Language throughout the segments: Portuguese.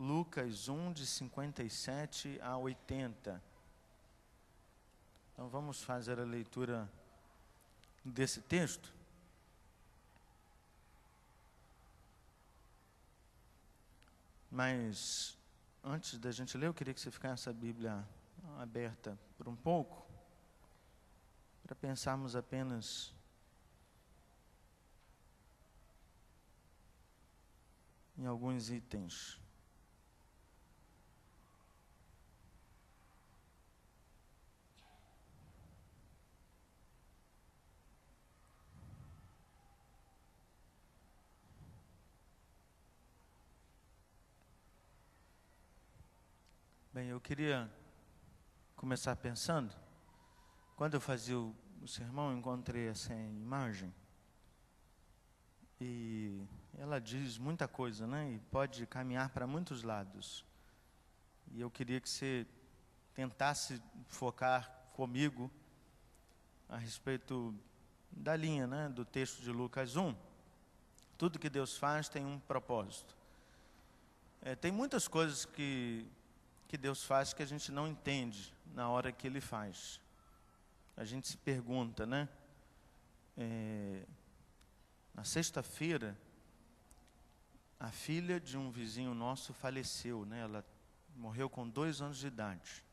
Lucas 1, de 57 a 80. Então vamos fazer a leitura desse texto. Mas antes da gente ler, eu queria que você ficasse a Bíblia aberta por um pouco, para pensarmos apenas em alguns itens. Bem, eu queria começar pensando, quando eu fazia o sermão, eu encontrei essa imagem, e ela diz muita coisa, né? E pode caminhar para muitos lados. E eu queria que você tentasse focar comigo a respeito da linha, né? Do texto de Lucas 1. Tudo que Deus faz tem um propósito. Tem muitas coisas que Deus faz que a gente não entende na hora que Ele faz. A gente se pergunta, né? Na sexta-feira, a filha de um vizinho nosso faleceu, né? Ela morreu com 2 anos de idade.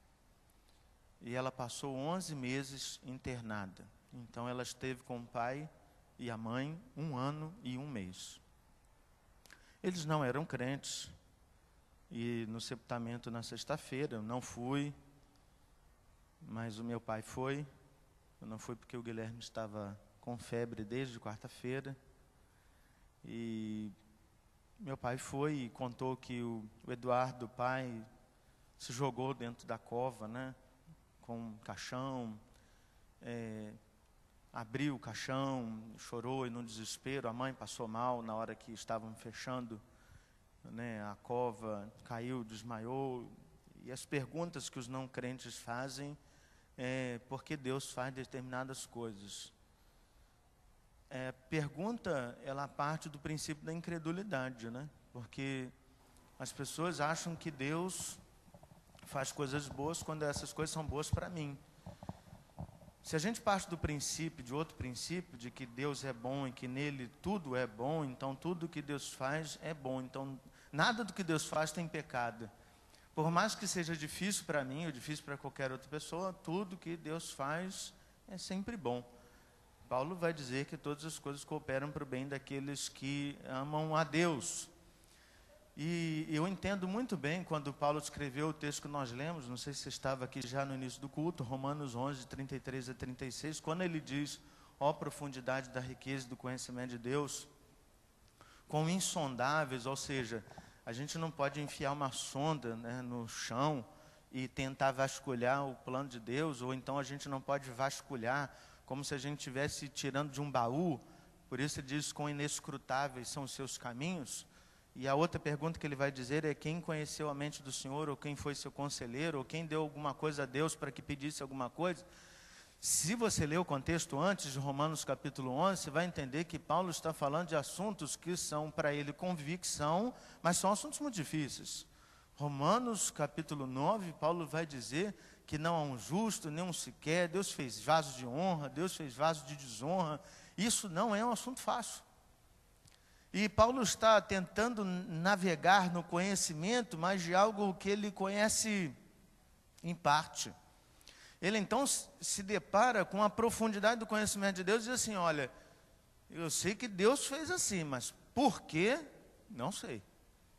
E ela passou 11 meses internada. Então ela esteve com o pai e a mãe 1 ano e 1 mês. Eles não eram crentes. E no sepultamento na sexta-feira, eu não fui, mas o meu pai foi. Eu não fui porque o Guilherme estava com febre desde quarta-feira. E meu pai foi e contou que o Eduardo, o pai, se jogou dentro da cova, né, com um caixão, abriu o caixão, chorou e no desespero. A mãe passou mal na hora que estavam fechando, né, a cova, caiu, desmaiou. E as perguntas que os não crentes fazem é por que Deus faz determinadas coisas. Pergunta, ela parte do princípio da incredulidade, né? Porque as pessoas acham que Deus faz coisas boas quando essas coisas são boas para mim. Se a gente parte do princípio, de outro princípio, de que Deus é bom e que nele tudo é bom, então tudo que Deus faz é bom. Então nada do que Deus faz tem pecado. Por mais que seja difícil para mim ou difícil para qualquer outra pessoa, tudo que Deus faz é sempre bom. Paulo vai dizer que todas as coisas cooperam para o bem daqueles que amam a Deus. E eu entendo muito bem quando Paulo escreveu o texto que nós lemos, não sei se você estava aqui já no início do culto, Romanos 11, 33 a 36, quando ele diz: ó profundidade da riqueza e do conhecimento de Deus, quão insondáveis, ou seja, a gente não pode enfiar uma sonda, né, no chão e tentar vasculhar o plano de Deus, ou então a gente não pode vasculhar como se a gente estivesse tirando de um baú. Por isso ele diz: quão inescrutáveis são os seus caminhos. E a outra pergunta que ele vai dizer é: quem conheceu a mente do Senhor, ou quem foi seu conselheiro, ou quem deu alguma coisa a Deus para que pedisse alguma coisa? Se você ler o contexto antes de Romanos capítulo 11, você vai entender que Paulo está falando de assuntos que são para ele convicção, mas são assuntos muito difíceis. Romanos capítulo 9, Paulo vai dizer que não há um justo, nem um sequer. Deus fez vasos de honra, Deus fez vasos de desonra. Isso não é um assunto fácil. E Paulo está tentando navegar no conhecimento, mas de algo que ele conhece em parte. Ele então se depara com a profundidade do conhecimento de Deus e diz assim: olha, eu sei que Deus fez assim, mas por quê? Não sei.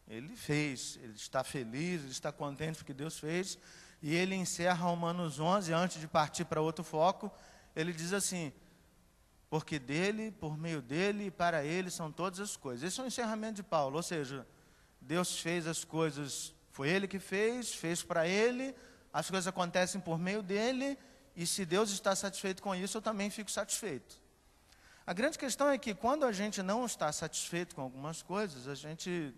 Ele fez, ele está feliz, ele está contente porque Deus fez. E ele encerra Romanos 11, antes de partir para outro foco, ele diz assim: porque dele, por meio dele e para ele são todas as coisas. Esse é o encerramento de Paulo, ou seja, Deus fez as coisas, foi ele que fez para ele, as coisas acontecem por meio dele, e se Deus está satisfeito com isso, eu também fico satisfeito. A grande questão é que quando a gente não está satisfeito com algumas coisas, a gente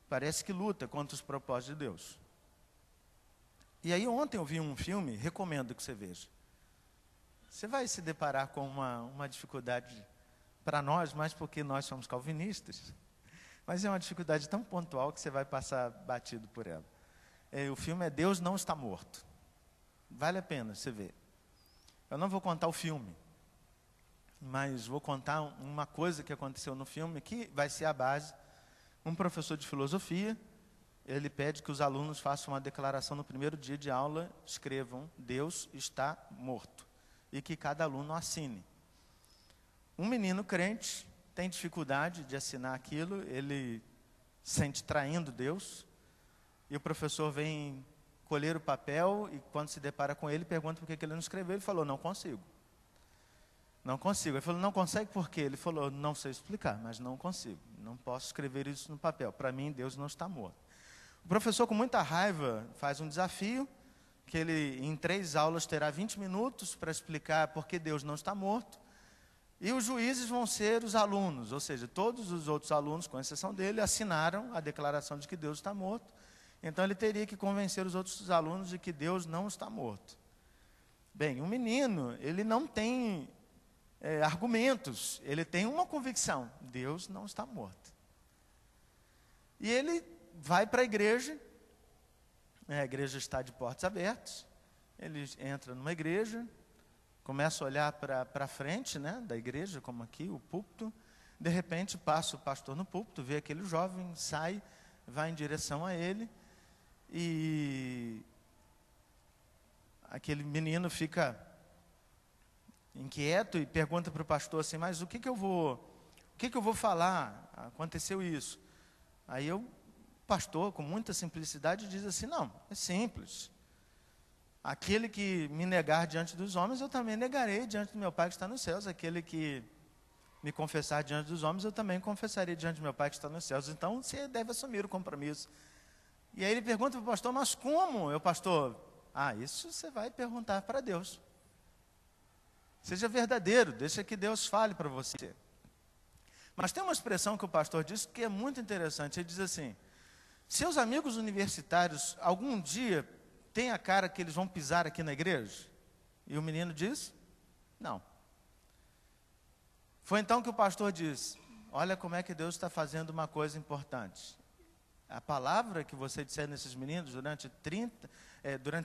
parece que luta contra os propósitos de Deus. E aí ontem eu vi um filme, recomendo que você veja. Você vai se deparar com uma dificuldade para nós, mas porque nós somos calvinistas. Mas é uma dificuldade tão pontual que você vai passar batido por ela. O filme é Deus Não Está Morto. Vale a pena você ver. Eu não vou contar o filme, mas vou contar uma coisa que aconteceu no filme, que vai ser a base. Um professor de filosofia, ele pede que os alunos façam uma declaração no primeiro dia de aula, escrevam, Deus está morto, e que cada aluno assine. Um menino crente tem dificuldade de assinar aquilo, ele sente traindo Deus, e o professor vem colher o papel, e quando se depara com ele, pergunta por que ele não escreveu. Ele falou, não consigo. Não consigo. Ele falou, não consegue por quê? Ele falou, não sei explicar, mas não consigo. Não posso escrever isso no papel. Para mim, Deus não está morto. O professor, com muita raiva, faz um desafio, que ele, em 3 aulas, terá 20 minutos para explicar por que Deus não está morto. E os juízes vão ser os alunos, ou seja, todos os outros alunos, com exceção dele, assinaram a declaração de que Deus está morto. Então, ele teria que convencer os outros alunos de que Deus não está morto. Bem, um menino, ele não tem argumentos, ele tem uma convicção, Deus não está morto. E ele vai para a igreja está de portas abertas, ele entra numa igreja, começa a olhar para frente, né, da igreja, como aqui, o púlpito, de repente passa o pastor no púlpito, vê aquele jovem, sai, vai em direção a ele, e aquele menino fica inquieto e pergunta para o pastor assim, mas o que eu vou falar? Aconteceu isso. Aí o pastor, com muita simplicidade, diz assim, não, é simples. Aquele que me negar diante dos homens, eu também negarei diante do meu Pai que está nos céus. Aquele que me confessar diante dos homens, eu também confessarei diante do meu Pai que está nos céus. Então, você deve assumir o compromisso. E aí ele pergunta para o pastor, mas como? Eu, pastor, isso você vai perguntar para Deus. Seja verdadeiro, deixa que Deus fale para você. Mas tem uma expressão que o pastor diz que é muito interessante. Ele diz assim, seus amigos universitários, algum dia, têm a cara que eles vão pisar aqui na igreja? E o menino diz, não. Foi então que o pastor disse, olha como é que Deus está fazendo uma coisa importante. A palavra que você disser nesses meninos durante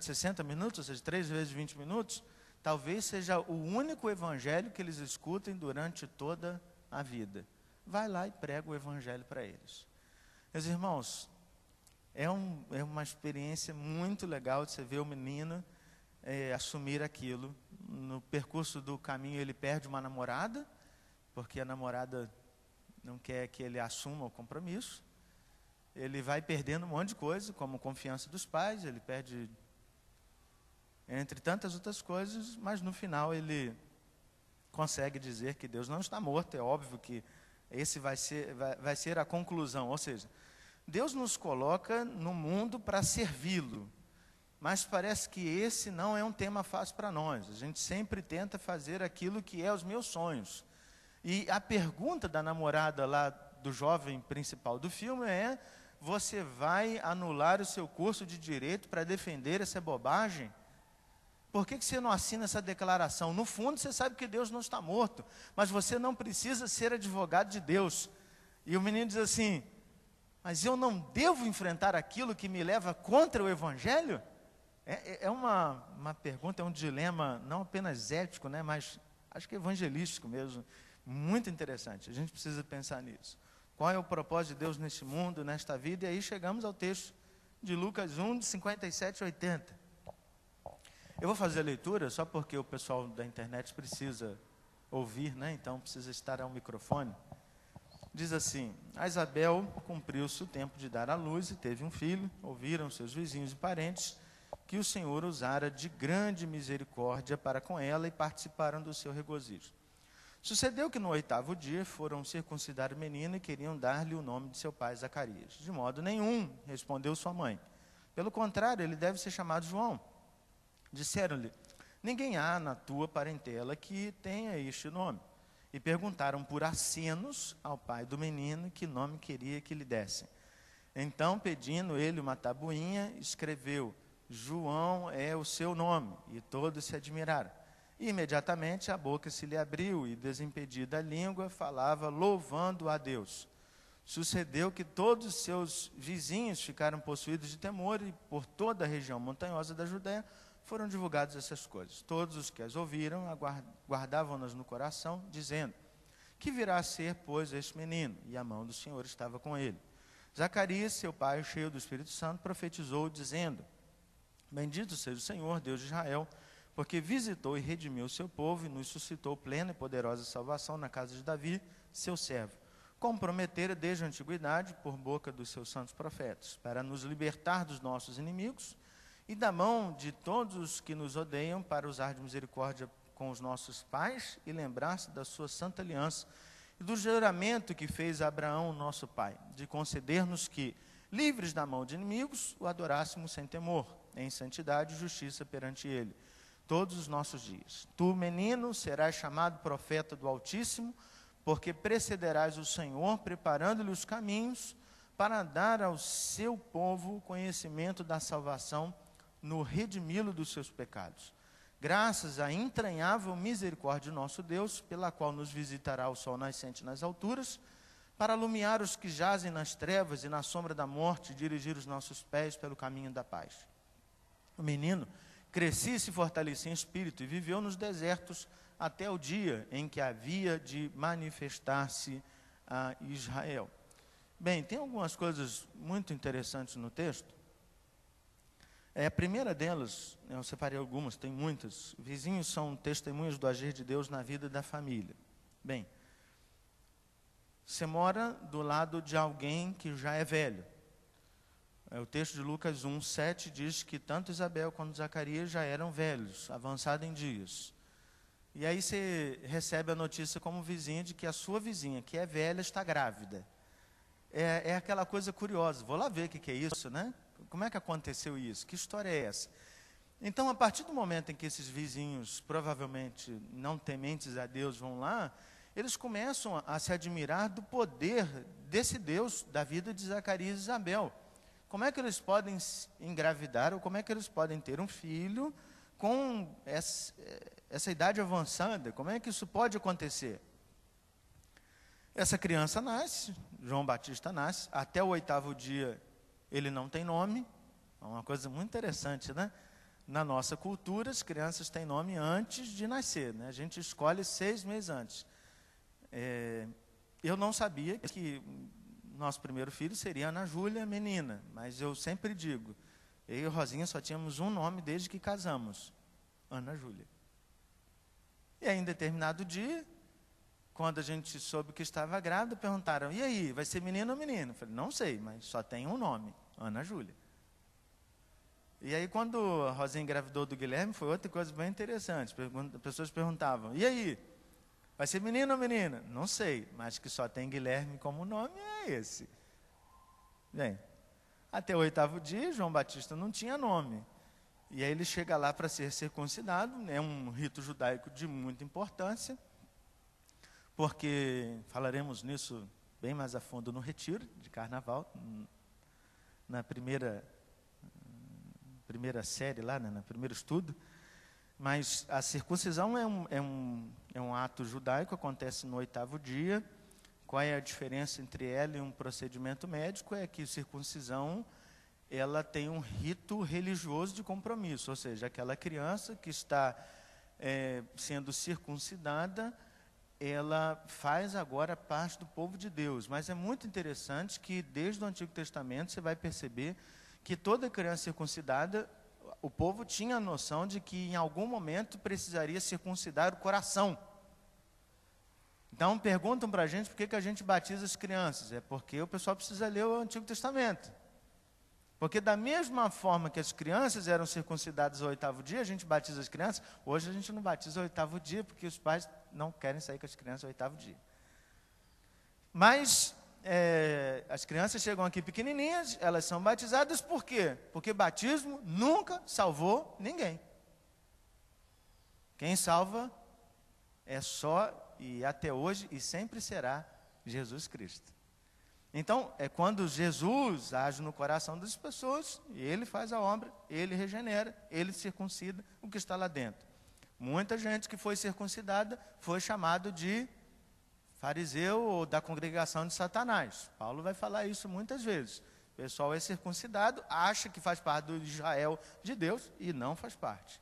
60 minutos, ou seja, 3 vezes 20 minutos, talvez seja o único evangelho que eles escutem durante toda a vida. Vai lá e prega o evangelho para eles. Meus irmãos, é uma experiência muito legal de você ver o menino assumir aquilo. No percurso do caminho ele perde uma namorada, porque a namorada não quer que ele assuma o compromisso. Ele vai perdendo um monte de coisa, como confiança dos pais, ele perde, entre tantas outras coisas, mas no final ele consegue dizer que Deus não está morto. É óbvio que esse vai ser a conclusão, ou seja, Deus nos coloca no mundo para servi-lo, mas parece que esse não é um tema fácil para nós. A gente sempre tenta fazer aquilo que é os meus sonhos. E a pergunta da namorada lá do jovem principal do filme é, você vai anular o seu curso de direito para defender essa bobagem? Por que você não assina essa declaração? No fundo, você sabe que Deus não está morto, mas você não precisa ser advogado de Deus. E o menino diz assim, mas eu não devo enfrentar aquilo que me leva contra o Evangelho? É uma pergunta, é um dilema, não apenas ético, né, mas acho que evangelístico mesmo, muito interessante. A gente precisa pensar nisso. Qual é o propósito de Deus neste mundo, nesta vida? E aí chegamos ao texto de Lucas 1, de 57 a 80. Eu vou fazer a leitura só porque o pessoal da internet precisa ouvir, né? Então precisa estar ao microfone. Diz assim, a Isabel cumpriu-se o tempo de dar à luz e teve um filho. Ouviram seus vizinhos e parentes que o Senhor usara de grande misericórdia para com ela e participaram do seu regozijo. Sucedeu que no 8º dia foram circuncidar o menino e queriam dar-lhe o nome de seu pai Zacarias. De modo nenhum, respondeu sua mãe. Pelo contrário, ele deve ser chamado João. Disseram-lhe, ninguém há na tua parentela que tenha este nome. E perguntaram por acenos ao pai do menino que nome queria que lhe dessem. Então, pedindo ele uma tabuinha, escreveu, João é o seu nome. E todos se admiraram. E imediatamente a boca se lhe abriu e, desimpedida a língua, falava louvando a Deus. Sucedeu que todos os seus vizinhos ficaram possuídos de temor, e por toda a região montanhosa da Judéia foram divulgadas essas coisas. Todos os que as ouviram guardavam-nas no coração, dizendo: que virá a ser, pois, este menino? E a mão do Senhor estava com ele. Zacarias, seu pai, cheio do Espírito Santo, profetizou, dizendo: bendito seja o Senhor, Deus de Israel, porque visitou e redimiu o seu povo e nos suscitou plena e poderosa salvação na casa de Davi, seu servo, como prometera desde a antiguidade por boca dos seus santos profetas, para nos libertar dos nossos inimigos e da mão de todos os que nos odeiam, para usar de misericórdia com os nossos pais e lembrar-se da sua santa aliança e do juramento que fez a Abraão, nosso pai, de conceder-nos que, livres da mão de inimigos, o adorássemos sem temor, em santidade e justiça perante ele, todos os nossos dias. Tu, menino, serás chamado profeta do Altíssimo, porque precederás o Senhor, preparando-lhe os caminhos, para dar ao seu povo o conhecimento da salvação, no redimi-lo dos seus pecados. Graças à entranhável misericórdia de nosso Deus, pela qual nos visitará o sol nascente nas alturas, para alumiar os que jazem nas trevas e na sombra da morte, dirigir os nossos pés pelo caminho da paz. O menino crescia e se fortalecia em espírito, e viveu nos desertos até o dia em que havia de manifestar-se a Israel. Bem, tem algumas coisas muito interessantes no texto. A primeira delas, eu separei algumas, tem muitas. Vizinhos são testemunhas do agir de Deus na vida da família. Bem, você mora do lado de alguém que já é velho. O texto de Lucas 1:7 diz que tanto Isabel quanto Zacarias já eram velhos, avançados em dias. E aí você recebe a notícia como vizinho de que a sua vizinha, que é velha, está grávida. É aquela coisa curiosa. Vou lá ver o que é isso, né? Como é que aconteceu isso? Que história é essa? Então, a partir do momento em que esses vizinhos, provavelmente não tementes a Deus, vão lá, eles começam a se admirar do poder desse Deus, da vida de Zacarias e Isabel. Como é que eles podem engravidar, ou como é que eles podem ter um filho com essa idade avançada? Como é que isso pode acontecer? Essa criança nasce, João Batista nasce, até o 8º dia ele não tem nome. É uma coisa muito interessante, né? Na nossa cultura, as crianças têm nome antes de nascer, né? A gente escolhe 6 meses antes. Eu não sabia que nosso primeiro filho seria Ana Júlia, menina, mas eu sempre digo, eu e a Rosinha só tínhamos um nome desde que casamos, Ana Júlia. E aí, em determinado dia, quando a gente soube que estava grávida, perguntaram: e aí, vai ser menino ou menina? Eu falei: não sei, mas só tem um nome, Ana Júlia. E aí, quando a Rosinha engravidou do Guilherme, foi outra coisa bem interessante. As pessoas perguntavam: e aí, vai ser menino ou menina? Não sei, mas que só tem Guilherme como nome é esse. Bem, até o 8º dia, João Batista não tinha nome. E aí ele chega lá para ser circuncidado, é um rito judaico de muita importância, porque falaremos nisso bem mais a fundo no retiro de carnaval, na primeira série lá, né, no primeiro estudo. Mas a circuncisão é um ato judaico, acontece no 8º dia. Qual é a diferença entre ela e um procedimento médico? É que a circuncisão, ela tem um rito religioso de compromisso, ou seja, aquela criança que está sendo circuncidada, ela faz agora parte do povo de Deus. Mas é muito interessante que desde o Antigo Testamento você vai perceber que toda criança circuncidada, o povo tinha a noção de que em algum momento precisaria circuncidar o coração. Então perguntam para a gente por que a gente batiza as crianças. É porque o pessoal precisa ler o Antigo Testamento. Porque da mesma forma que as crianças eram circuncidadas ao 8º dia, a gente batiza as crianças. Hoje a gente não batiza ao 8º dia, porque os pais não querem sair com as crianças ao 8º dia. Mas as crianças chegam aqui pequenininhas, elas são batizadas por quê? Porque batismo nunca salvou ninguém. Quem salva é só, e até hoje, e sempre será, Jesus Cristo. Então, é quando Jesus age no coração das pessoas, e Ele faz a obra, Ele regenera, Ele circuncida o que está lá dentro. Muita gente que foi circuncidada foi chamado de fariseu ou da congregação de Satanás. Paulo vai falar isso muitas vezes. O pessoal é circuncidado, acha que faz parte do Israel de Deus e não faz parte.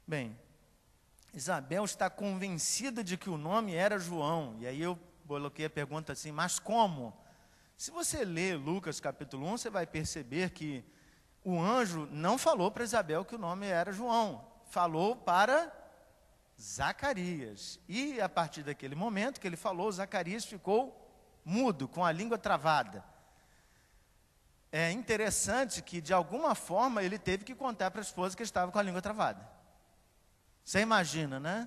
Bem, Isabel está convencida de que o nome era João. E aí eu coloquei a pergunta assim, mas como? Se você ler Lucas capítulo 1, você vai perceber que o anjo não falou para Isabel que o nome era João. Falou para Zacarias. E a partir daquele momento que ele falou, Zacarias ficou mudo, com a língua travada. É interessante que, de alguma forma, ele teve que contar para a esposa que ele estava com a língua travada. Você imagina, né?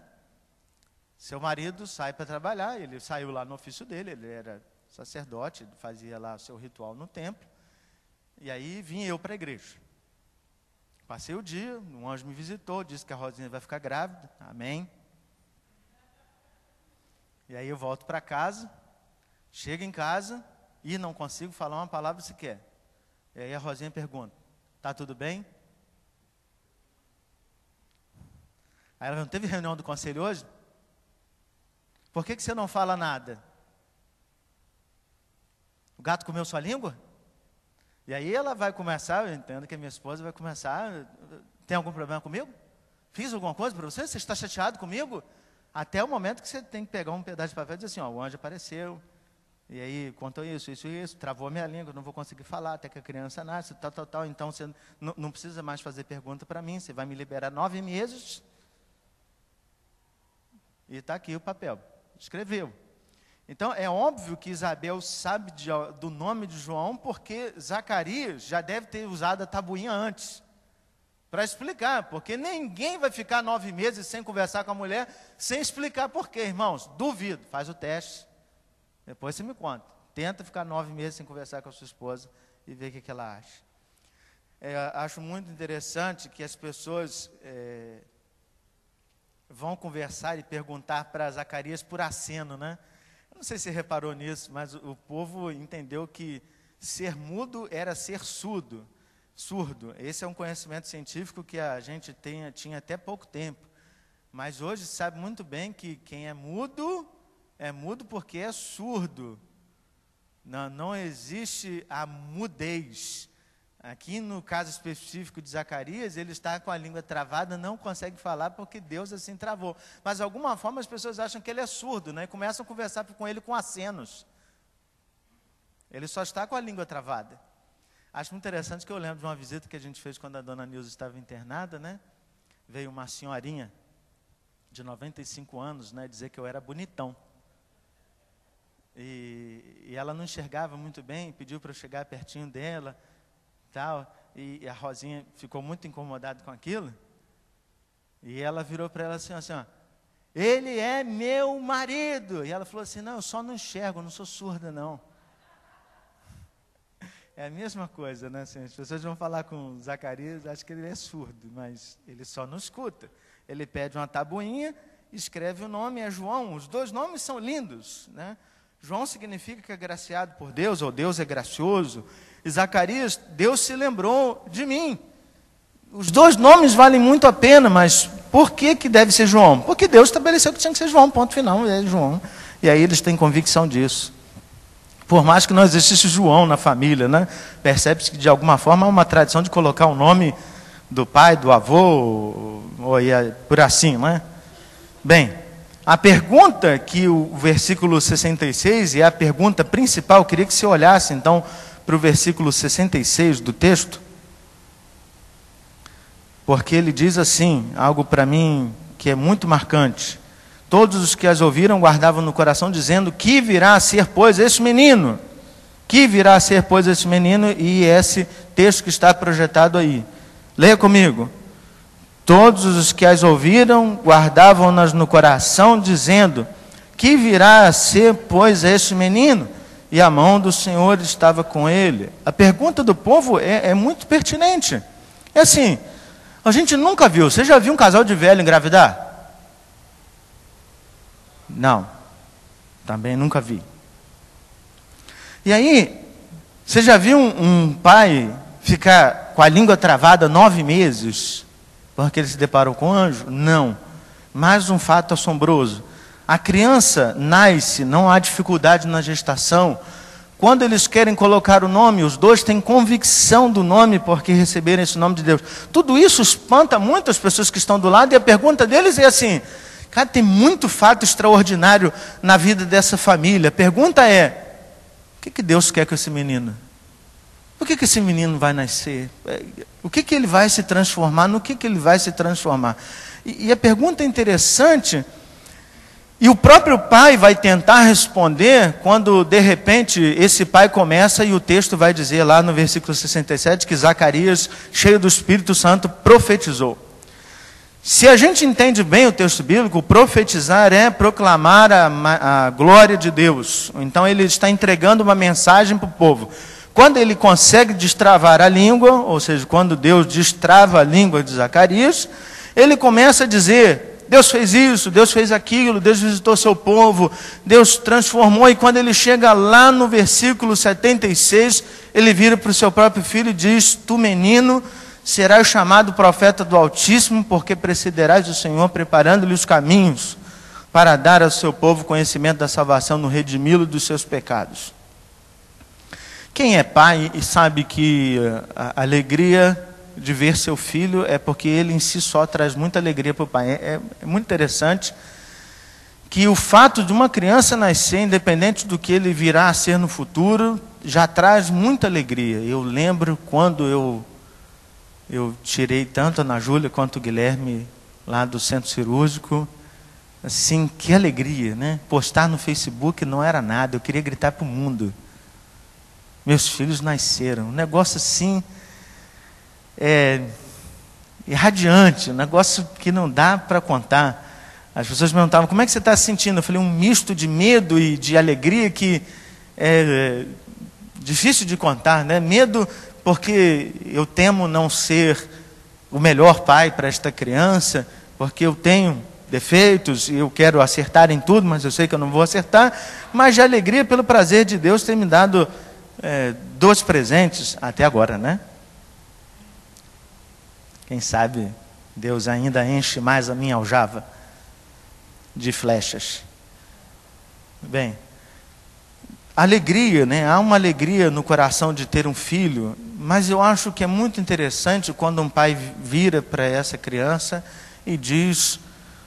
Seu marido sai para trabalhar, ele saiu lá no ofício dele, ele era sacerdote, fazia lá o seu ritual no templo. E aí vim eu para a igreja. Passei o dia, um anjo me visitou, disse que a Rosinha vai ficar grávida, amém. E aí eu volto para casa, chego em casa e não consigo falar uma palavra sequer. E aí a Rosinha pergunta, tá tudo bem? Aí ela não teve reunião do conselho hoje? Por que você não fala nada? O gato comeu sua língua? E aí ela vai começar, eu entendo que a minha esposa vai começar, tem algum problema comigo? Fiz alguma coisa para você? Você está chateado comigo? Até o momento que você tem que pegar um pedaço de papel e dizer assim, ó, o anjo apareceu, e aí contou isso, travou a minha língua, não vou conseguir falar até que a criança nasce, tal, então você não precisa mais fazer pergunta para mim, você vai me liberar 9 meses, e está aqui o papel, escreveu. Então, é óbvio que Isabel sabe do nome de João, porque Zacarias já deve ter usado a tabuinha antes, para explicar, porque ninguém vai ficar 9 meses sem conversar com a mulher, sem explicar por quê, irmãos. Duvido, faz o teste, depois você me conta. Tenta ficar 9 meses sem conversar com a sua esposa e ver o que ela acha. Acho muito interessante que as pessoas vão conversar e perguntar para Zacarias por aceno, né? Eu não sei se você reparou nisso, mas o povo entendeu que ser mudo era ser surdo. Esse é um conhecimento científico que a gente tinha até pouco tempo. Mas hoje se sabe muito bem que quem é mudo porque é surdo. Não existe a mudez. Aqui no caso específico de Zacarias, ele está com a língua travada, não consegue falar porque Deus assim travou. Mas de alguma forma as pessoas acham que ele é surdo, né? E começam a conversar com ele com acenos. Ele só está com a língua travada. Acho muito interessante que eu lembro de uma visita que a gente fez quando a dona Nilza estava internada, né? Veio uma senhorinha de 95 anos, né? Dizer que eu era bonitão. E ela não enxergava muito bem, pediu para eu chegar pertinho dela. E a Rosinha ficou muito incomodada com aquilo, e ela virou para ela assim, ó, ele é meu marido, e ela falou assim, não, eu só não enxergo, eu não sou surda não. É a mesma coisa, né? Assim, as pessoas vão falar com Zacarias, acham que ele é surdo, mas ele só não escuta. Ele pede uma tabuinha, escreve o nome, é João. Os dois nomes são lindos, né? João significa que é graciado por Deus, ou Deus é gracioso. E Zacarias, Deus se lembrou de mim. Os dois nomes valem muito a pena, mas por que deve ser João? Porque Deus estabeleceu que tinha que ser João, ponto final, é João. E aí eles têm convicção disso. Por mais que não existisse João na família, né? Percebe-se que de alguma forma há uma tradição de colocar o nome do pai, do avô, ou por assim, né? Bem, a pergunta que o versículo 66, e é a pergunta principal, eu queria que você olhasse então para o versículo 66 do texto, porque ele diz assim, algo para mim que é muito marcante. Todos os que as ouviram guardavam no coração, dizendo, que virá a ser, pois, esse menino? Que virá a ser, pois, esse menino? E esse texto que está projetado aí. Leia comigo. Todos os que as ouviram guardavam-nas no coração, dizendo, que virá a ser, pois, esse menino? E a mão do Senhor estava com ele. A pergunta do povo é muito pertinente. É assim, a gente nunca viu. Você já viu um casal de velho engravidar? Não. Também nunca vi. E aí, você já viu um pai ficar com a língua travada 9 meses, porque ele se deparou com um anjo? Não. Mais um fato assombroso. A criança nasce, não há dificuldade na gestação. Quando eles querem colocar o nome, os dois têm convicção do nome porque receberam esse nome de Deus. Tudo isso espanta muitas pessoas que estão do lado e a pergunta deles é assim: cara, tem muito fato extraordinário na vida dessa família. A pergunta é: o que Deus quer com esse menino? Por que esse menino vai nascer? O que ele vai se transformar? No que ele vai se transformar? E a pergunta é interessante. E o próprio pai vai tentar responder quando, de repente, esse pai começa e o texto vai dizer lá no versículo 67 que Zacarias, cheio do Espírito Santo, profetizou. Se a gente entende bem o texto bíblico, profetizar é proclamar a glória de Deus. Então ele está entregando uma mensagem para o povo. Quando ele consegue destravar a língua, ou seja, quando Deus destrava a língua de Zacarias, ele começa a dizer: Deus fez isso, Deus fez aquilo, Deus visitou seu povo, Deus transformou. E quando ele chega lá no versículo 76, ele vira para o seu próprio filho e diz: tu, menino, serás chamado profeta do Altíssimo, porque precederás o Senhor, preparando-lhe os caminhos, para dar ao seu povo conhecimento da salvação, no redimi-lo dos seus pecados. Quem é pai e sabe que a alegria de ver seu filho é porque ele em si só traz muita alegria para o pai. É muito interessante que o fato de uma criança nascer, independente do que ele virá a ser no futuro, já traz muita alegria. Eu lembro quando eu tirei tanto a Ana Júlia quanto o Guilherme lá do centro cirúrgico. Assim, que alegria, né? Postar no Facebook não era nada, eu queria gritar para o mundo: meus filhos nasceram. Um negócio assim, irradiante, um negócio que não dá para contar. As pessoas me perguntavam: como é que você está se sentindo? Eu falei: um misto de medo e de alegria que é difícil de contar, né? Medo porque eu temo não ser o melhor pai para esta criança, porque eu tenho defeitos e eu quero acertar em tudo, mas eu sei que eu não vou acertar. Mas de alegria pelo prazer de Deus ter me dado 2 presentes até agora, né? Quem sabe Deus ainda enche mais a minha aljava de flechas. Bem, alegria, né? Há uma alegria no coração de ter um filho, mas eu acho que é muito interessante quando um pai vira para essa criança e diz: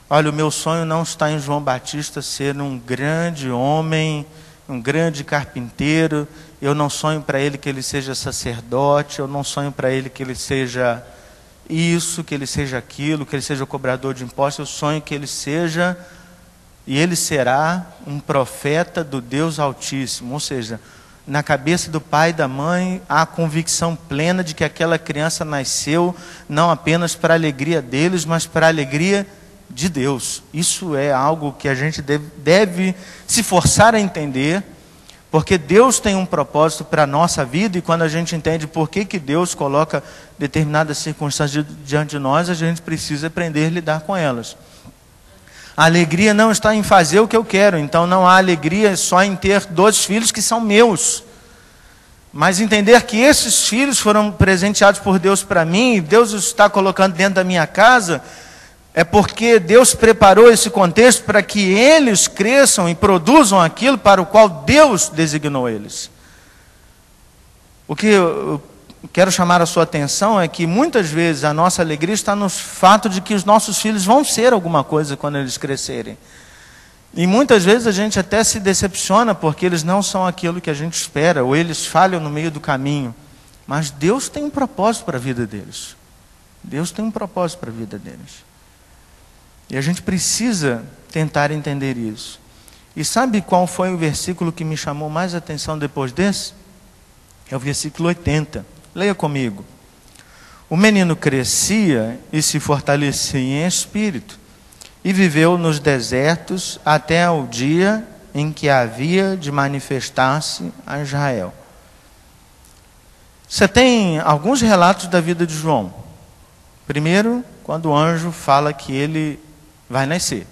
olha, o meu sonho não está em João Batista ser um grande homem, um grande carpinteiro. Eu não sonho para ele que ele seja sacerdote, eu não sonho para ele que ele seja isso, que ele seja aquilo, que ele seja cobrador de impostos. Eu sonho que ele seja, e ele será, um profeta do Deus Altíssimo. Ou seja, na cabeça do pai e da mãe há a convicção plena de que aquela criança nasceu não apenas para a alegria deles, mas para a alegria de Deus. Isso é algo que a gente deve se forçar a entender, porque Deus tem um propósito para a nossa vida, e quando a gente entende por que Deus coloca determinadas circunstâncias diante de nós, a gente precisa aprender a lidar com elas. A alegria não está em fazer o que eu quero, então não há alegria só em ter 2 filhos que são meus, mas entender que esses filhos foram presenteados por Deus para mim, e Deus os está colocando dentro da minha casa, é porque Deus preparou esse contexto para que eles cresçam e produzam aquilo para o qual Deus designou eles. O que eu quero chamar a sua atenção é que muitas vezes a nossa alegria está no fato de que os nossos filhos vão ser alguma coisa quando eles crescerem. E muitas vezes a gente até se decepciona porque eles não são aquilo que a gente espera, ou eles falham no meio do caminho. Mas Deus tem um propósito para a vida deles. Deus tem um propósito para a vida deles. E a gente precisa tentar entender isso. E sabe qual foi o versículo que me chamou mais atenção depois desse? É o versículo 80. Leia comigo. O menino crescia e se fortalecia em espírito, e viveu nos desertos até o dia em que havia de manifestar-se a Israel. Você tem alguns relatos da vida de João. Primeiro, quando o anjo fala que ele vai nascer,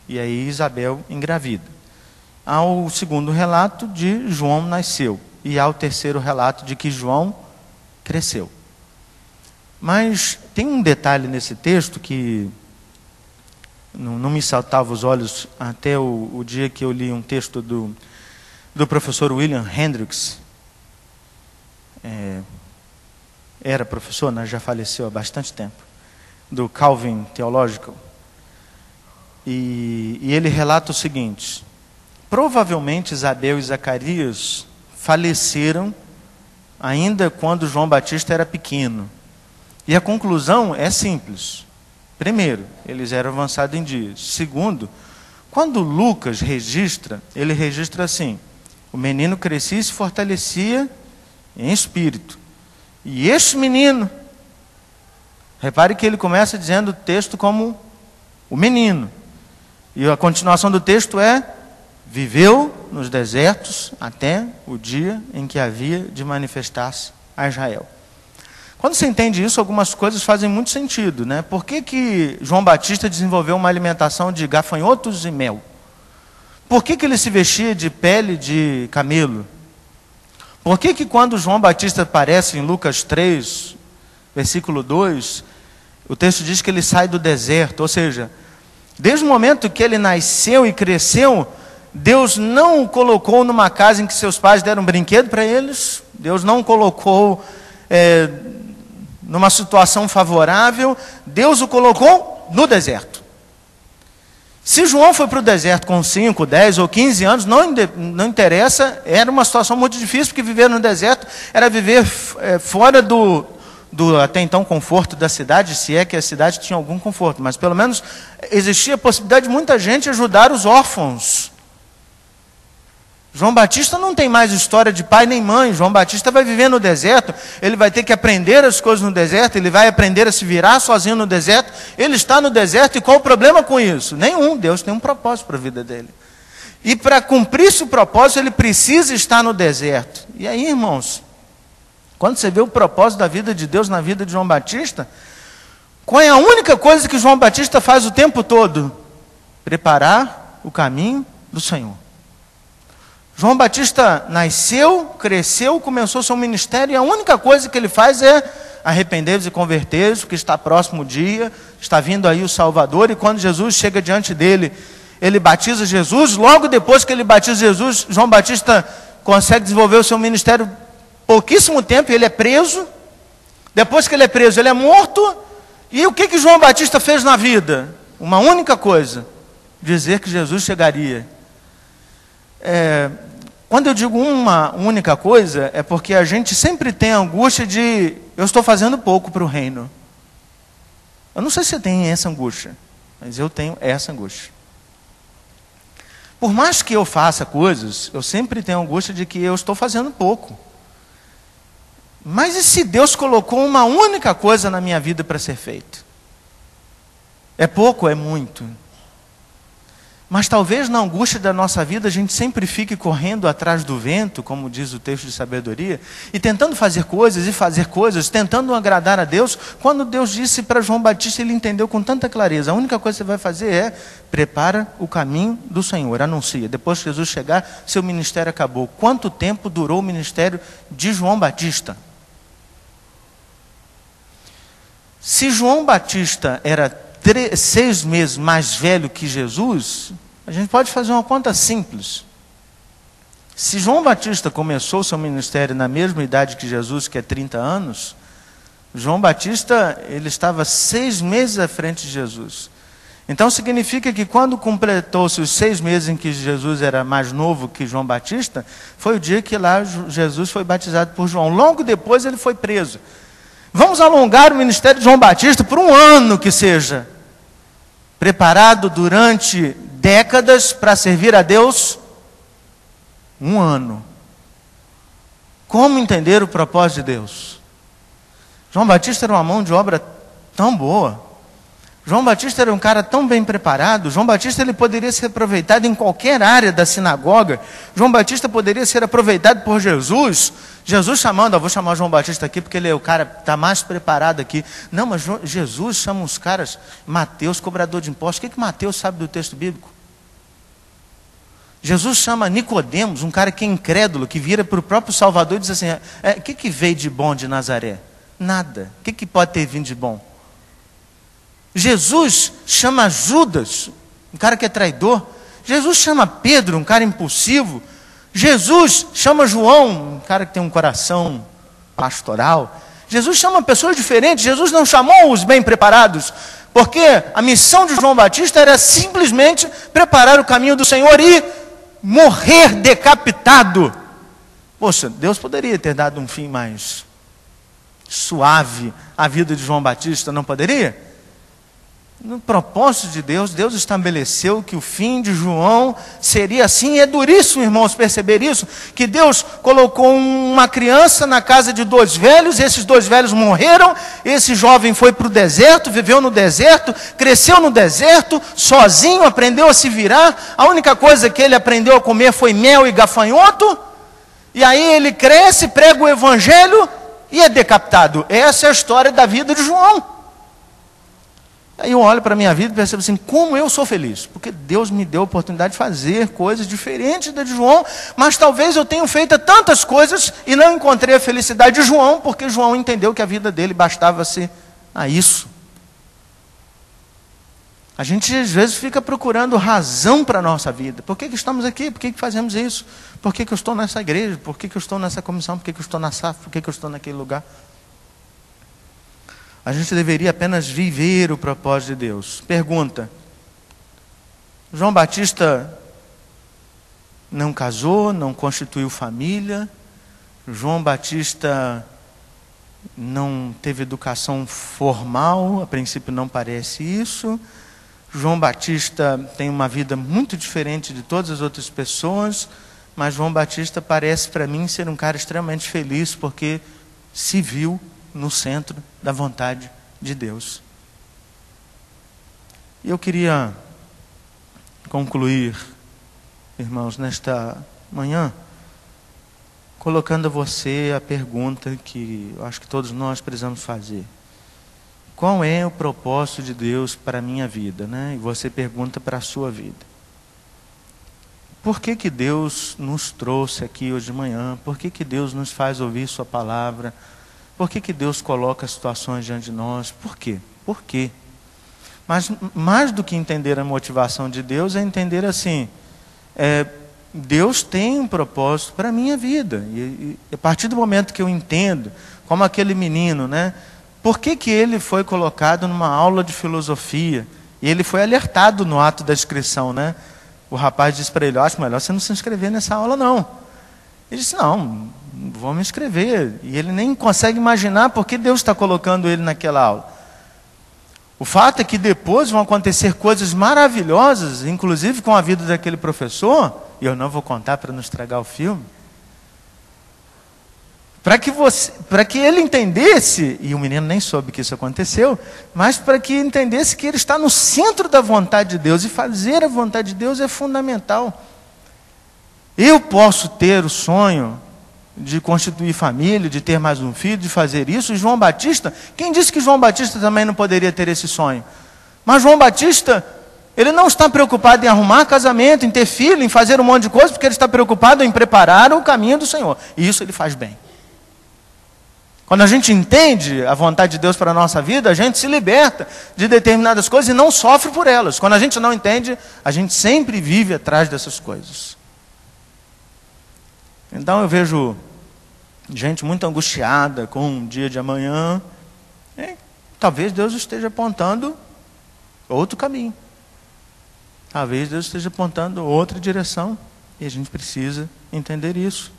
e aí Isabel engravida. Há o segundo relato de João nasceu, e há o terceiro relato de que João cresceu. Mas tem um detalhe nesse texto que não me saltava os olhos até o dia que eu li um texto do professor William Hendricks. Era professor, né? Já faleceu há bastante tempo, do Calvin Theological. E ele relata o seguinte: provavelmente Isabel e Zacarias faleceram ainda quando João Batista era pequeno. E a conclusão é simples. Primeiro, eles eram avançados em dias. Segundo, quando Lucas registra, ele registra assim: o menino crescia e se fortalecia em espírito. E este menino, repare que ele começa dizendo o texto como o menino. E a continuação do texto é: viveu nos desertos até o dia em que havia de manifestar-se a Israel. Quando você entende isso, algumas coisas fazem muito sentido, né? Por que João Batista desenvolveu uma alimentação de gafanhotos e mel? Por que ele se vestia de pele de camelo? Por que quando João Batista aparece em Lucas 3, versículo 2, o texto diz que ele sai do deserto? Ou seja, desde o momento que ele nasceu e cresceu, Deus não o colocou numa casa em que seus pais deram um brinquedo para eles. Deus não o colocou numa situação favorável. Deus o colocou no deserto. Se João foi para o deserto com 5, 10 ou 15 anos, não interessa, era uma situação muito difícil, porque viver no deserto era viver fora do até então conforto da cidade, se é que a cidade tinha algum conforto, mas pelo menos existia a possibilidade de muita gente ajudar os órfãos. João Batista não tem mais história de pai nem mãe. João Batista vai viver no deserto, ele vai ter que aprender as coisas no deserto, ele vai aprender a se virar sozinho no deserto. Ele está no deserto, e qual o problema com isso? Nenhum. Deus tem um propósito para a vida dele. E para cumprir esse propósito, ele precisa estar no deserto. E aí, irmãos, quando você vê o propósito da vida de Deus na vida de João Batista, qual é a única coisa que João Batista faz o tempo todo? Preparar o caminho do Senhor. João Batista nasceu, cresceu, começou seu ministério, e a única coisa que ele faz é arrepender-vos e converter-vos, porque está próximo o dia, está vindo aí o Salvador. E quando Jesus chega diante dele, ele batiza Jesus. Logo depois que ele batiza Jesus, João Batista consegue desenvolver o seu ministério pouquíssimo tempo, e ele é preso. Depois que ele é preso, ele é morto. E o que João Batista fez na vida? Uma única coisa: dizer que Jesus chegaria. Quando eu digo uma única coisa, é porque a gente sempre tem a angústia de: eu estou fazendo pouco para o reino. Eu não sei se você tem essa angústia, mas eu tenho essa angústia. Por mais que eu faça coisas, eu sempre tenho a angústia de que eu estou fazendo pouco. Mas e se Deus colocou uma única coisa na minha vida para ser feito? É pouco ou é muito? Mas talvez na angústia da nossa vida a gente sempre fique correndo atrás do vento, como diz o texto de sabedoria, e tentando fazer coisas, tentando agradar a Deus, quando Deus disse para João Batista, ele entendeu com tanta clareza: a única coisa que você vai fazer é prepara o caminho do Senhor, anuncia. Depois que Jesus chegar, seu ministério acabou. Quanto tempo durou o ministério de João Batista? Se João Batista era 6 meses mais velho que Jesus, a gente pode fazer uma conta simples. Se João Batista começou seu ministério na mesma idade que Jesus, que é 30 anos, João Batista, ele estava 6 meses à frente de Jesus. Então significa que quando completou-se os 6 meses em que Jesus era mais novo que João Batista, foi o dia que lá Jesus foi batizado por João. Logo depois ele foi preso. Vamos alongar o ministério de João Batista por 1 ano que seja. Preparado durante décadas para servir a Deus? 1 ano. Como entender o propósito de Deus? João Batista era uma mão de obra tão boa. João Batista era um cara tão bem preparado. João Batista ele poderia ser aproveitado em qualquer área da sinagoga. João Batista poderia ser aproveitado por Jesus. Jesus chamando: vou chamar João Batista aqui porque ele é o cara que está mais preparado aqui. Não, mas Jesus chama os caras. Mateus, cobrador de impostos. O que Mateus sabe do texto bíblico? Jesus chama Nicodemos, um cara que é incrédulo, que vira para o próprio Salvador e diz assim: o que veio de bom de Nazaré? Nada. O que pode ter vindo de bom? Jesus chama Judas, um cara que é traidor. Jesus chama Pedro, um cara impulsivo. Jesus chama João, um cara que tem um coração pastoral. Jesus chama pessoas diferentes. Jesus não chamou os bem preparados, porque a missão de João Batista era simplesmente preparar o caminho do Senhor e morrer decapitado. Poxa, Deus poderia ter dado um fim mais suave à vida de João Batista, não poderia? No propósito de Deus, Deus estabeleceu que o fim de João seria assim. E é duríssimo, irmãos, perceber isso, que Deus colocou uma criança na casa de 2 velhos, esses 2 velhos morreram, esse jovem foi para o deserto, viveu no deserto, cresceu no deserto, sozinho, aprendeu a se virar, a única coisa que ele aprendeu a comer foi mel e gafanhoto, e aí ele cresce, prega o evangelho e é decapitado. Essa é a história da vida de João. Aí eu olho para a minha vida e percebo assim, como eu sou feliz, porque Deus me deu a oportunidade de fazer coisas diferentes da de João, mas talvez eu tenha feito tantas coisas e não encontrei a felicidade de João, porque João entendeu que a vida dele bastava-se a isso. A gente às vezes fica procurando razão para a nossa vida. Por que estamos aqui? Por que fazemos isso? Por que eu estou nessa igreja? Por que eu estou nessa comissão? Por que eu estou na SAF? Por que eu estou naquele lugar? A gente deveria apenas viver o propósito de Deus. Pergunta: João Batista não casou, não constituiu família? João Batista não teve educação formal? A princípio não parece isso. João Batista tem uma vida muito diferente de todas as outras pessoas, mas João Batista parece para mim ser um cara extremamente feliz, porque se viu no centro da vontade de Deus. E eu queria concluir, irmãos, nesta manhã, colocando a você a pergunta que eu acho que todos nós precisamos fazer. Qual é o propósito de Deus para a minha vida, né? E você pergunta para a sua vida. Por que que Deus nos trouxe aqui hoje de manhã? Por que que Deus nos faz ouvir sua palavra? Por que que Deus coloca situações diante de nós? Por quê? Por quê? Mas mais do que entender a motivação de Deus, é entender assim, Deus tem um propósito para a minha vida. E a partir do momento que eu entendo, como aquele menino, né? Por que que ele foi colocado numa aula de filosofia? E ele foi alertado no ato da inscrição, né? O rapaz disse para ele: acho melhor você não se inscrever nessa aula não. Ele disse: não vou me inscrever. E ele nem consegue imaginar por que Deus está colocando ele naquela aula. O fato é que depois vão acontecer coisas maravilhosas, inclusive com a vida daquele professor, e eu não vou contar para não estragar o filme, para que ele entendesse, e o menino nem soube que isso aconteceu, mas para que entendesse que ele está no centro da vontade de Deus, e fazer a vontade de Deus é fundamental. Eu posso ter o sonho de constituir família, de ter mais um filho, de fazer isso. E João Batista, quem disse que João Batista também não poderia ter esse sonho? Mas João Batista, ele não está preocupado em arrumar casamento, em ter filho, em fazer um monte de coisa, porque ele está preocupado em preparar o caminho do Senhor. E isso ele faz bem. Quando a gente entende a vontade de Deus para a nossa vida, a gente se liberta de determinadas coisas e não sofre por elas. Quando a gente não entende, a gente sempre vive atrás dessas coisas. Então eu vejo gente muito angustiada com o dia de amanhã. Talvez Deus esteja apontando outro caminho. Talvez Deus esteja apontando outra direção. E a gente precisa entender isso.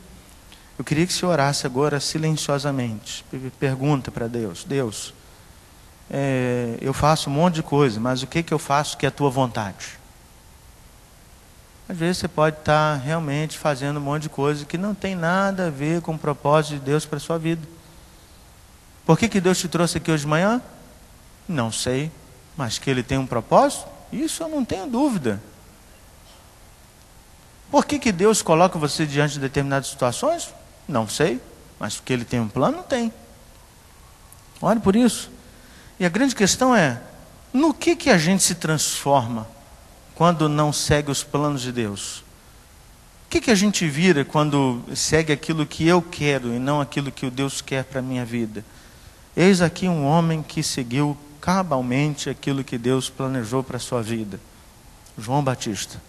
Eu queria que você orasse agora silenciosamente. Pergunta para Deus: Deus, eu faço um monte de coisa, mas o que eu faço que é a tua vontade? Às vezes você pode estar realmente fazendo um monte de coisa que não tem nada a ver com o propósito de Deus para a sua vida. Por que Deus te trouxe aqui hoje de manhã? Não sei, mas que Ele tem um propósito? Isso eu não tenho dúvida. Por que Deus coloca você diante de determinadas situações? Não sei, mas que Ele tem um plano? Tem. Olhe por isso. E a grande questão é, no que a gente se transforma quando não segue os planos de Deus? O que a gente vira quando segue aquilo que eu quero e não aquilo que o Deus quer para a minha vida? Eis aqui um homem que seguiu cabalmente aquilo que Deus planejou para a sua vida. João Batista,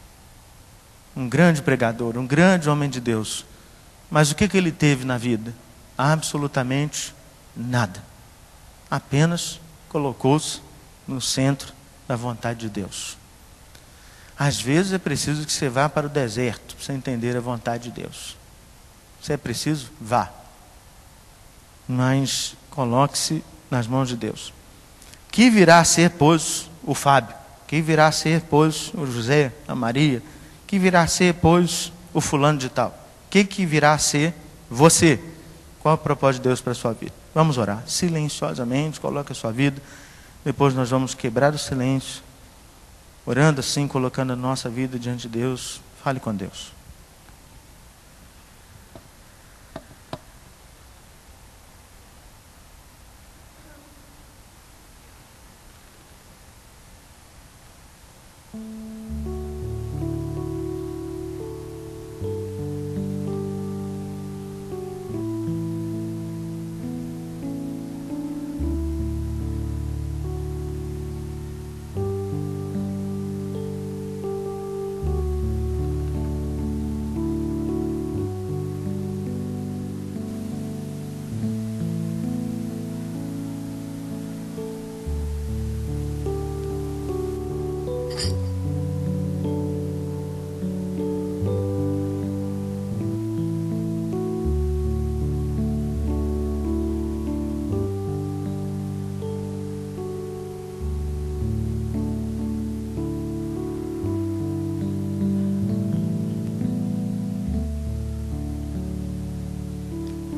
um grande pregador, um grande homem de Deus. Mas o que ele teve na vida? Absolutamente nada. Apenas colocou-se no centro da vontade de Deus. Às vezes é preciso que você vá para o deserto para você entender a vontade de Deus. Se é preciso, vá. Mas coloque-se nas mãos de Deus. Que virá a ser, pois, o Fábio? Que virá a ser, pois, o José, a Maria? Que virá a ser, pois, o fulano de tal? Que virá a ser você? Qual é o propósito de Deus para a sua vida? Vamos orar silenciosamente, coloque a sua vida. Depois nós vamos quebrar o silêncio, orando assim, colocando a nossa vida diante de Deus. Fale com Deus.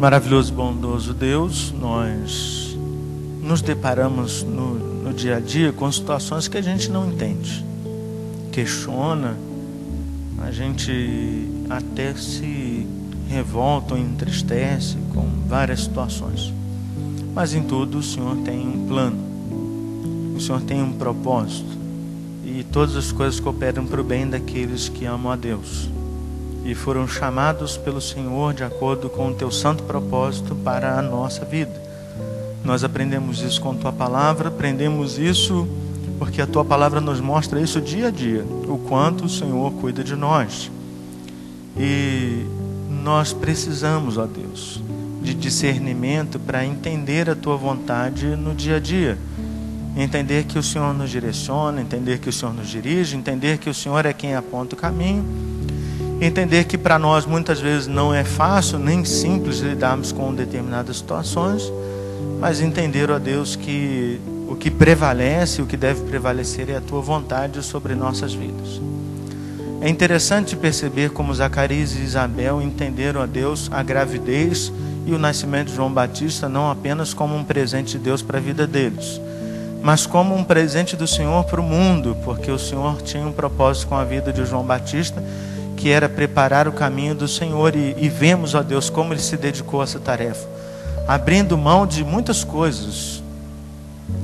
Maravilhoso, bondoso Deus, nós nos deparamos no dia a dia com situações que a gente não entende, questiona, a gente até se revolta ou entristece com várias situações. Mas em tudo o Senhor tem um plano, o Senhor tem um propósito, e todas as coisas cooperam para o bem daqueles que amam a Deus e foram chamados pelo Senhor de acordo com o teu santo propósito para a nossa vida. Nós aprendemos isso com tua palavra, aprendemos isso porque a tua palavra nos mostra isso dia a dia, o quanto o Senhor cuida de nós. E nós precisamos, ó Deus, de discernimento para entender a tua vontade no dia a dia. Entender que o Senhor nos direciona, entender que o Senhor nos dirige, entender que o Senhor é quem aponta o caminho. Entender que para nós muitas vezes não é fácil nem simples lidarmos com determinadas situações, mas entender, ó Deus, que o que prevalece, o que deve prevalecer é a tua vontade sobre nossas vidas. É interessante perceber como Zacarias e Isabel entenderam, ó Deus, a gravidez e o nascimento de João Batista não apenas como um presente de Deus para a vida deles, mas como um presente do Senhor para o mundo, porque o Senhor tinha um propósito com a vida de João Batista, que era preparar o caminho do Senhor, e vemos, ó Deus, como ele se dedicou a essa tarefa, abrindo mão de muitas coisas.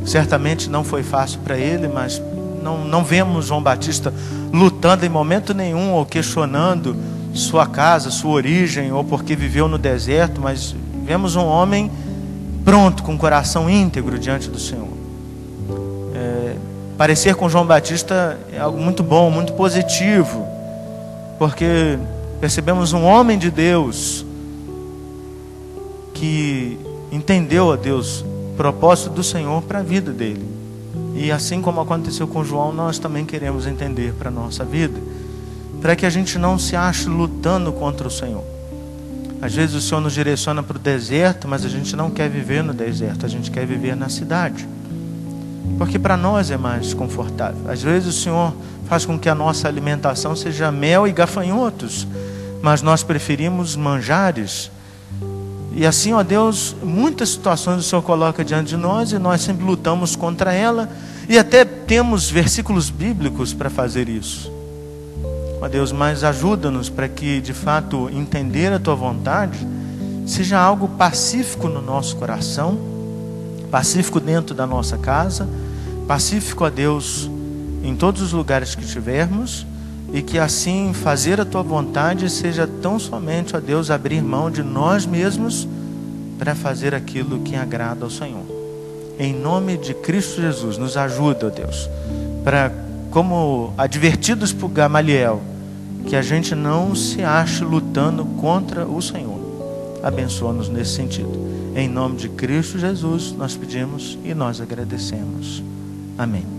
Certamente não foi fácil para ele, mas não vemos João Batista lutando em momento nenhum, ou questionando sua casa, sua origem, ou porque viveu no deserto, mas vemos um homem pronto, com o coração íntegro diante do Senhor. Parecer com João Batista é algo muito bom, muito positivo, porque percebemos um homem de Deus que entendeu, a Deus, o propósito do Senhor para a vida dele. E assim como aconteceu com João, nós também queremos entender para a nossa vida, para que a gente não se ache lutando contra o Senhor. Às vezes o Senhor nos direciona para o deserto, mas a gente não quer viver no deserto, a gente quer viver na cidade, porque para nós é mais confortável. Às vezes o Senhor faz com que a nossa alimentação seja mel e gafanhotos, mas nós preferimos manjares. E assim, ó Deus, muitas situações o Senhor coloca diante de nós e nós sempre lutamos contra ela, e até temos versículos bíblicos para fazer isso. Ó Deus, mas ajuda-nos para que de fato entender a tua vontade seja algo pacífico no nosso coração, pacífico dentro da nossa casa, pacífico, ó Deus, em todos os lugares que estivermos, e que assim fazer a tua vontade seja tão somente, ó Deus, abrir mão de nós mesmos para fazer aquilo que agrada ao Senhor. Em nome de Cristo Jesus, nos ajuda, ó Deus, para, como advertidos por Gamaliel, que a gente não se ache lutando contra o Senhor. Abençoa-nos nesse sentido. Em nome de Cristo Jesus, nós pedimos e nós agradecemos. Amém.